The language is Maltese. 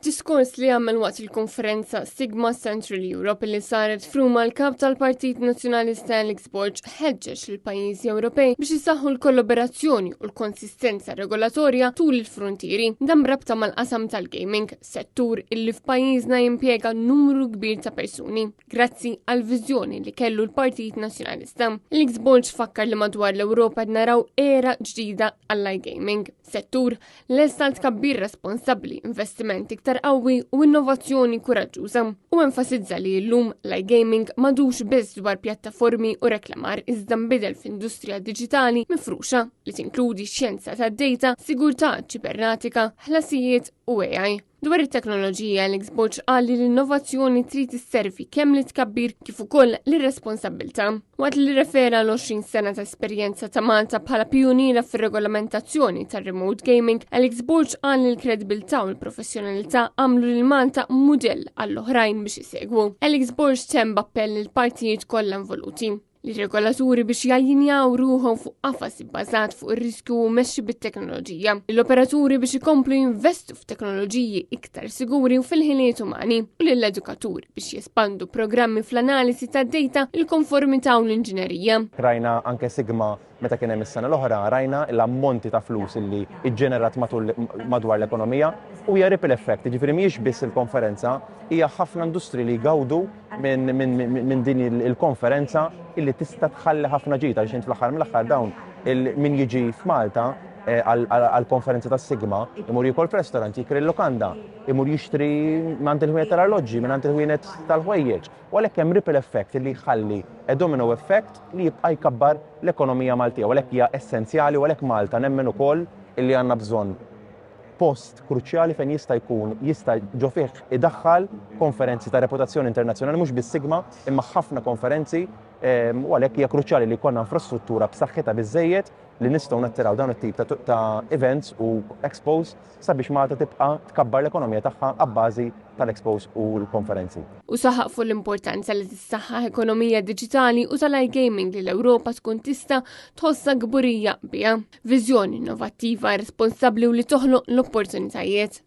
F'diskors li għamel waqt il-konferenza Sigma Central Europe li saret f'Ruma l-kap tal-Partit Nazzjonalista Alex Borg ħeġġeġ lill-pajjiżi Ewropej biex isaħħu l-kollaborazzjoni u l-konsistenza regolatorja tul il-frontieri dan rabta mal-qasam tal-gaming, settur illi f'pajjiżna jimpjega numru kbir ta' persuni. Grazzi għal viżjoni li kellu l-Partit Nazzjonalista. Alex Borg fakkar li madwar l-Ewropa naraw era ġdida għall-iGaming, settur lesta tkabbir responsabbli, investimenti iktar qawwi u innovazzjoni kuraġġuża. U enfasizza li llum l-iGaming madux biss dwar pjattaformi u reklamar iżda nbidel f'industrija diġitali mifruxa li tinkludi xjenza tad-data, sigurtà ċibernatika, ħlasijiet u AI. Dwar it-teknoloġija Alex Borg qal li l-innovazzjoni trid isservi kemm li tkabbir kif ukoll l-irresponsabbiltà. Waqt li refera l-20 sena ta' esperjenza ta' Malta bħala pionira fir-regolamentazzjoni tar-remote gaming, Alex Borg qal li l-kredibilità u l-professjonalità għamlu lil Malta mudell għall-oħrajn biex isegwu. Alex Borg temm b'appell lill-partijiet kollha involuti li regolaturi biex jajjinjaw ruħhom fuq qafas ibbażat fuq ir-riskju u mexxi bit-teknoloġija. L-operaturi biex ikomplu jinvestu f'teknoloġiji iktar siguri u fil-ħiliet umani u lill-edukaturi biex jespandu programmi fl-analisi tad-data, il-konformità u l-inġinerija. Rajna anke Sigma meta kien hemm is-sena l-oħra rajna l-ammonti ta' flus illi iġġenerat madwar l-ekonomija u hija ripple effect, jiġifieri mhijiex biss il-konferenza, hija ħafna industri li jgawdu minn din il-konferenza illi tista' tħalli ħafna ġita għaliex int fl-aħħar mill-aħħar dawn min jiġi f'Malta għall-konferenza tas Sigma imur jikol f'restorant, jikri l-lokanda, imur jixtri minn il-ħwienet tal-arloġġi, minn il-ħwienet tal-ħwejjeġ. U għalhekk hemm ripple effect li jħalli domino effect li jibqa' jkabbar l-ekonomija Maltija. U għalhekk hija essenzjali u għalhekk Malta nemmen ukoll illi għandna bżonn post kruċjali fejn jista' ġo fih idaħħal konferenzi ta' reputazzjoni internazzjonali mhux bis-Sigma imma ħafna konferenzi u għalhekk hija kruċjali li jkollna infrastruttura b'saħħitha biżżejjed li nistgħu nattiraw dawn it-tip ta' events u expos sabiex Malta tibqa' tkabbar l-ekonomija tagħha abbażi tal-expos u l-konferenzi. U saħaq fuq l-importanza li tissaħħaħ ekonomija diġitali u tal-iGaming li l-Ewropa tkun tista' tħossha gburija biha. Viżjoni innovattiva, responsabbli u li toħloq l-opportunitajiet.